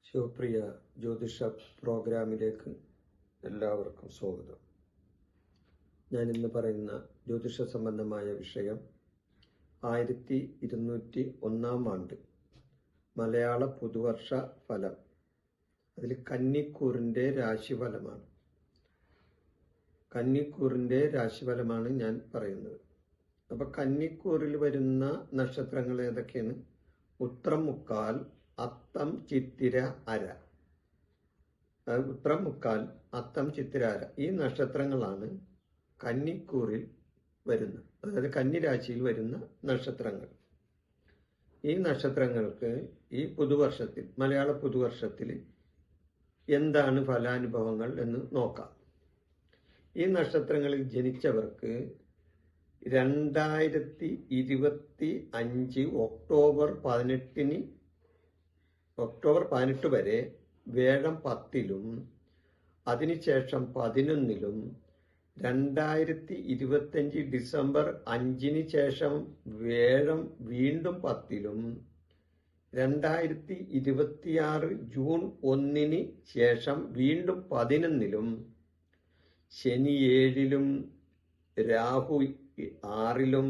ശിവപ്രിയ ജ്യോതിഷ പ്രോഗ്രാമിലേക്ക് എല്ലാവർക്കും സ്വാഗതം. ഞാൻ ഇന്ന് പറയുന്ന ജ്യോതിഷ സംബന്ധമായ വിഷയം 1201 ആണ്ട് മലയാള പുതുവർഷ ഫലം. അതിൽ കന്നിക്കൂറിൻ്റെ രാശിഫലമാണ്. കന്നിക്കൂറിൻ്റെ രാശിഫലമാണ് ഞാൻ പറയുന്നത്. അപ്പം കന്നിക്കൂറിൽ വരുന്ന നക്ഷത്രങ്ങൾ ഏതൊക്കെയാണ്? ഉത്രം, മുക്കാൽ, അത്തം, ചിത്തിര, അര. ഉത്രം, മുക്കാൽ, അത്തം, ചിത്തിര, അര ഈ നക്ഷത്രങ്ങളാണ് കന്നിക്കൂറിൽ വരുന്ന, അതായത് കന്നിരാശിയിൽ വരുന്ന നക്ഷത്രങ്ങൾ. ഈ നക്ഷത്രങ്ങൾക്ക് ഈ പുതുവർഷത്തിൽ, മലയാള പുതുവർഷത്തിൽ എന്താണ് ഫലാനുഭവങ്ങൾ എന്ന് നോക്കാം. ഈ നക്ഷത്രങ്ങളിൽ ജനിച്ചവർക്ക് 2025 ഒക്ടോബർ 18 വരെ വേഴം 10-ലും അതിനുശേഷം 11-ലും 2025 ഡിസംബർ 5-ന് ശേഷം വേഴം വീണ്ടും 10-ലും 2026 ജൂൺ 1-ന് ശേഷം വീണ്ടും 11-ലും ശനി 7-ലും രാഹു 6-ലും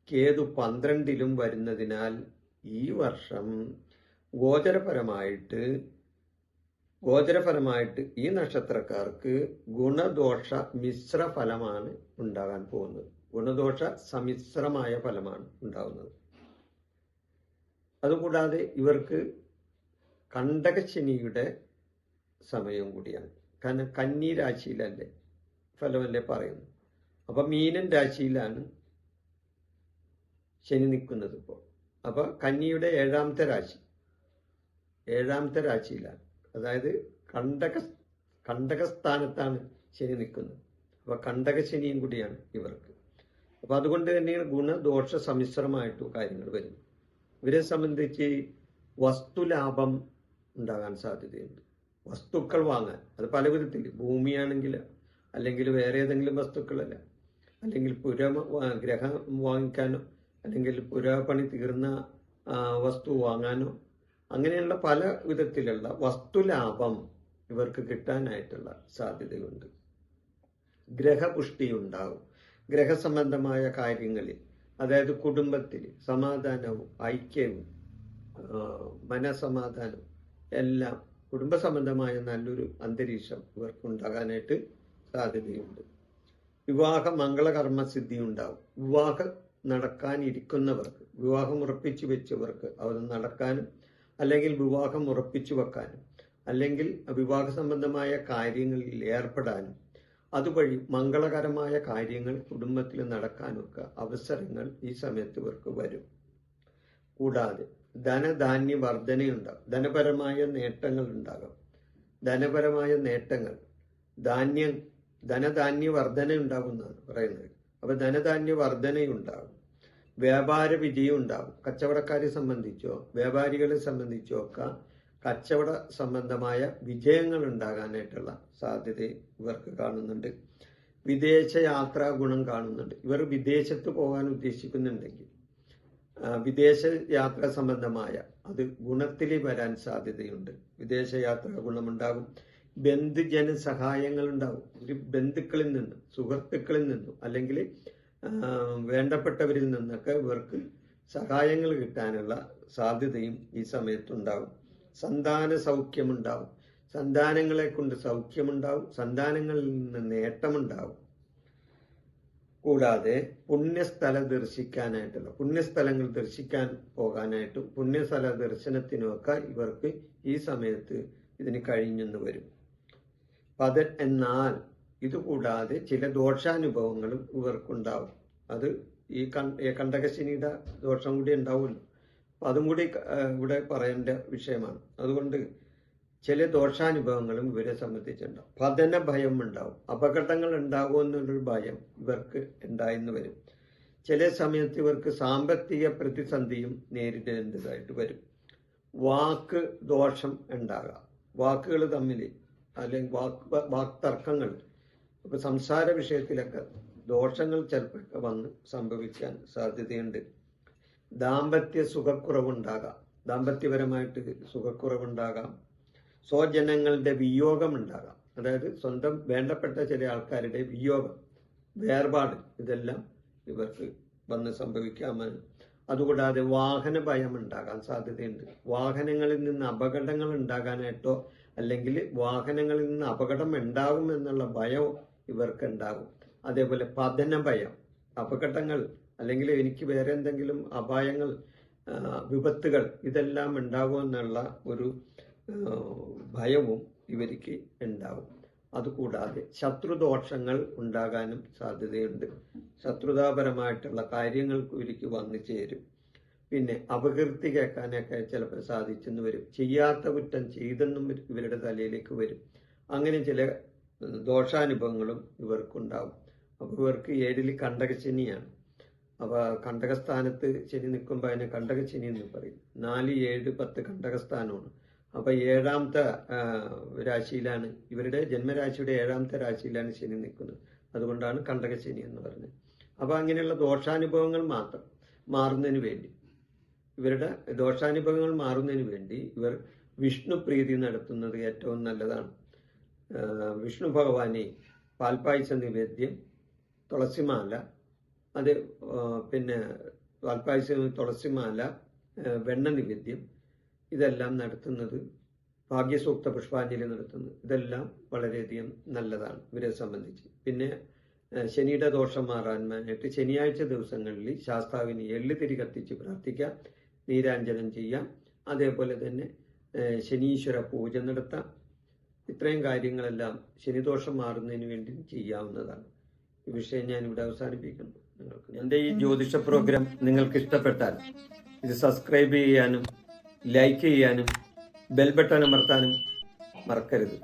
കേതു 12-ലും വരുന്നതിനാൽ ഈ വർഷം ഗോചരപരമായിട്ട് ഈ നക്ഷത്രക്കാർക്ക് ഗുണദോഷ മിശ്ര ഫലമാണ് ഉണ്ടാകാൻ പോകുന്നത്. ഗുണദോഷ സമ്മിശ്രമായ ഫലമാണ് ഉണ്ടാകുന്നത്. അതുകൂടാതെ ഇവർക്ക് കണ്ടകശനിയുടെ സമയം കൂടിയാണ്. കാരണം കന്നി രാശിയിലല്ലേ ഫലമല്ലേ പറയുന്നത്. അപ്പൊ മീനൻ രാശിയിലാണ് ശനി നിൽക്കുന്നത് ഇപ്പോൾ. അപ്പൊ കന്നിയുടെ 7ാമത്തെ രാശിയിലാണ്, അതായത് കണ്ടകസ്ഥാനത്താണ് ശനി നിൽക്കുന്നത്. അപ്പൊ കണ്ടകശനിയും കൂടിയാണ് ഇവർക്ക്. അപ്പൊ അതുകൊണ്ട് തന്നെയാണ് ഗുണദോഷ സമ്മിശ്രമായിട്ട് കാര്യങ്ങൾ വരുന്നത്. ഇവരെ സംബന്ധിച്ച് വസ്തുലാഭം ഉണ്ടാകാൻ സാധ്യതയുണ്ട്. വസ്തുക്കൾ വാങ്ങാൻ, അത് പല വിധത്തിൽ, ഭൂമിയാണെങ്കിൽ, അല്ലെങ്കിൽ വേറെ ഏതെങ്കിലും വസ്തുക്കളല്ല, അല്ലെങ്കിൽ ഗ്രഹം വാങ്ങിക്കാനോ, അല്ലെങ്കിൽ പുരാപണി തീർന്ന വസ്തു വാങ്ങാനോ, അങ്ങനെയുള്ള പല വിധത്തിലുള്ള വസ്തുലാഭം ഇവർക്ക് കിട്ടാനായിട്ടുള്ള സാധ്യതയുണ്ട്. ഗ്രഹപുഷ്ടി ഉണ്ടാകും. ഗ്രഹസംബന്ധമായ കാര്യങ്ങളിൽ, അതായത് കുടുംബത്തിൽ സമാധാനവും ഐക്യവും മനസമാധാനവും എല്ലാം, കുടുംബ സംബന്ധമായ നല്ലൊരു അന്തരീക്ഷം ഇവർക്ക് ഉണ്ടാകാനായിട്ട് സാധ്യതയുണ്ട്. മംഗളകർമ്മസിദ്ധി ഉണ്ടാവും. വിവാഹം നടക്കാനിരിക്കുന്നവർക്ക്, വിവാഹം ഉറപ്പിച്ചു വെച്ചവർക്ക് അത് നടക്കാനും, അല്ലെങ്കിൽ വിവാഹം ഉറപ്പിച്ചു വെക്കാനും, അല്ലെങ്കിൽ വിവാഹ സംബന്ധമായ കാര്യങ്ങളിൽ ഏർപ്പെടാനും, അതുവഴി മംഗളകരമായ കാര്യങ്ങൾ കുടുംബത്തിൽ നടക്കാനൊക്കെ അവസരങ്ങൾ ഈ സമയത്ത് ഇവർക്ക് വരും. കൂടാതെ ധനധാന്യ വർധനയുണ്ടാകും. ധനപരമായ നേട്ടങ്ങൾ ഉണ്ടാകും. ധനപരമായ നേട്ടങ്ങൾ, ധനധാന്യ വർധന ഉണ്ടാകുന്നതാണ് പറയുന്നത്. അപ്പൊ ധനധാന്യ വർധനയുണ്ടാകും. വ്യാപാര വിജയം ഉണ്ടാകും. കച്ചവടക്കാരെ സംബന്ധിച്ചോ വ്യാപാരികളെ സംബന്ധിച്ചോ ഒക്കെ കച്ചവട സംബന്ധമായ വിജയങ്ങൾ ഉണ്ടാകാനായിട്ടുള്ള സാധ്യത ഇവർക്ക് കാണുന്നുണ്ട്. വിദേശ യാത്രാ ഗുണം കാണുന്നുണ്ട്. ഇവർ വിദേശത്ത് പോകാൻ ഉദ്ദേശിക്കുന്നുണ്ടെങ്കിൽ വിദേശ യാത്ര സംബന്ധമായ അത് ഗുണത്തിൽ വരാൻ സാധ്യതയുണ്ട്. വിദേശ യാത്രാ ഗുണമുണ്ടാകും. ബന്ധുജന സഹായങ്ങൾ ഉണ്ടാകും. ബന്ധുക്കളിൽ നിന്നും, സുഹൃത്തുക്കളിൽ നിന്നും, അല്ലെങ്കിൽ വേണ്ടപ്പെട്ടവരിൽ നിന്നൊക്കെ ഇവർക്ക് സഹായങ്ങൾ കിട്ടാനുള്ള സാധ്യതയും ഈ സമയത്തുണ്ടാകും. സന്താന സൗഖ്യമുണ്ടാവും. സന്താനങ്ങളെ കൊണ്ട് സൗഖ്യമുണ്ടാവും. സന്താനങ്ങളിൽ നിന്ന് നേട്ടമുണ്ടാവും. കൂടാതെ പുണ്യസ്ഥലങ്ങൾ ദർശിക്കാൻ പോകാനായിട്ടും പുണ്യസ്ഥല ദർശനത്തിനുമൊക്കെ ഇവർക്ക് ഈ സമയത്ത് ഇതിന് കഴിഞ്ഞെന്ന് വരും. എന്നാൽ ഇതുകൂടാതെ ചില ദോഷാനുഭവങ്ങളും ഇവർക്കുണ്ടാവും. അത് ഈ കണ്ടകശനിയുടെ ദോഷം കൂടി ഉണ്ടാവുമല്ലോ. അപ്പൊ അതും കൂടി ഇവിടെ പറയേണ്ട വിഷയമാണ്. അതുകൊണ്ട് ചില ദോഷാനുഭവങ്ങളും ഇവരെ സംബന്ധിച്ചുണ്ടാവും. പതന ഭയം ഉണ്ടാവും. അപകടങ്ങൾ ഉണ്ടാകുമെന്നുള്ളൊരു ഭയം ഇവർക്ക് ഉണ്ടായെന്ന് വരും. ചില സമയത്ത് ഇവർക്ക് സാമ്പത്തിക പ്രതിസന്ധിയും നേരിടേണ്ടതായിട്ട് വരും. വാക്ക് ദോഷം ഉണ്ടാകാം. വാക്കുകൾ തമ്മിൽ, അല്ലെങ്കിൽ വാക്തർക്കങ്ങൾ, ഇപ്പൊ സംസാര വിഷയത്തിലൊക്കെ ദോഷങ്ങൾ ചിലപ്പോൾ വന്ന് സംഭവിക്കാൻ സാധ്യതയുണ്ട്. ദാമ്പത്യ സുഖക്കുറവുണ്ടാകാം, ദാമ്പത്യപരമായിട്ട് സുഖക്കുറവുണ്ടാകാം. സ്വജനങ്ങളുടെ വിയോഗം ഉണ്ടാകാം, അതായത് സ്വന്തം വേണ്ടപ്പെട്ട ചില ആൾക്കാരുടെ വിയോഗം, വേർപാട്, ഇതെല്ലാം ഇവർക്ക് വന്ന് സംഭവിക്കാമെന്ന്. അതുകൂടാതെ വാഹന ഭയം ഉണ്ടാകാൻ സാധ്യതയുണ്ട്. വാഹനങ്ങളിൽ നിന്ന് അപകടങ്ങൾ ഉണ്ടാകാനായിട്ടോ അല്ലെങ്കിൽ വാഹനങ്ങളിൽ നിന്ന് അപകടം ഉണ്ടാകും എന്നുള്ള ഭയം ഇവർക്ക് ഉണ്ടാകും. അതേപോലെ പതന ഭയം, അപകടങ്ങൾ അല്ലെങ്കിൽ എനിക്ക് വേറെ എന്തെങ്കിലും അപായങ്ങൾ, വിപത്തുകൾ ഇതെല്ലാം ഉണ്ടാകുമെന്നുള്ള ഒരു ഭയവും ഇവർക്ക് ഉണ്ടാകും. അതുകൂടാതെ ശത്രുദോഷങ്ങൾ ഉണ്ടാകാനും സാധ്യതയുണ്ട്. ശത്രുതാപരമായിട്ടുള്ള കാര്യങ്ങൾക്ക് ഇവർക്ക് വന്നു ചേരും. പിന്നെ അപകീർത്തി കേൾക്കാനൊക്കെ ചിലപ്പോൾ സാധിച്ചെന്ന് വരും. ചെയ്യാത്ത കുറ്റം ചെയ്തെന്നും ഇവരുടെ തലയിലേക്ക് വരും. അങ്ങനെ ചില ദോഷാനുഭവങ്ങളും ഇവർക്കുണ്ടാവും. അപ്പോൾ ഇവർക്ക് 7 കണ്ടകശനിയാണ്. അപ്പോൾ കണ്ടകസ്ഥാനത്ത് ശനി നിൽക്കുമ്പോൾ അതിനെ കണ്ടകശനി എന്ന് പറയും. 4, 7, 10 കണ്ടകസ്ഥാനമാണ്. അപ്പോൾ 7ാമത്തെ രാശിയിലാണ്, ഇവരുടെ ജന്മരാശിയുടെ 7ാമത്തെ രാശിയിലാണ് ശനി നിൽക്കുന്നത്. അതുകൊണ്ടാണ് കണ്ടകശനി എന്ന് പറഞ്ഞത്. അപ്പോൾ അങ്ങനെയുള്ള ദോഷാനുഭവങ്ങൾ മാറുന്നതിന് വേണ്ടി, ഇവരുടെ ദോഷാനുഭവങ്ങൾ മാറുന്നതിന് വേണ്ടി ഇവർ വിഷ്ണു പ്രീതി നടത്തുന്നത് ഏറ്റവും നല്ലതാണ്. വിഷ്ണു ഭഗവാനെ പാൽപ്പായസ നിവേദ്യം, തുളസിമാല, അത് പിന്നെ പാൽപ്പായസം, തുളസിമാല, വെണ്ണ നിവേദ്യം, ഇതെല്ലാം നടത്തുന്നത്, ഭാഗ്യസൂക്ത പുഷ്പാഞ്ജലി നടത്തുന്നത്, ഇതെല്ലാം വളരെയധികം നല്ലതാണ് ഇവരെ സംബന്ധിച്ച്. പിന്നെ ശനിയുടെ ദോഷം മാറാനായിട്ട് ശനിയാഴ്ച ദിവസങ്ങളിൽ ശാസ്താവിന് എള്ളുതിരി കത്തിച്ച് പ്രാർത്ഥിക്കാം, നീരാഞ്ജനം ചെയ്യാം. അതേപോലെ തന്നെ ശനീശ്വര പൂജ നടത്താം. ഇത്രയും കാര്യങ്ങളെല്ലാം ശനിദോഷം മാറുന്നതിന് വേണ്ടി ചെയ്യാവുന്നതാണ്. ഈ വിഷയം ഞാൻ ഇവിടെ അവസാനിപ്പിക്കുന്നു. എൻ്റെ ഈ ജ്യോതിഷ പ്രോഗ്രാം നിങ്ങൾക്ക് ഇഷ്ടപ്പെട്ടാൽ ഇത് സബ്സ്ക്രൈബ് ചെയ്യാനും ലൈക്ക് ചെയ്യാനും ബെൽ ബട്ടൺ അമർത്താനും മറക്കരുത്.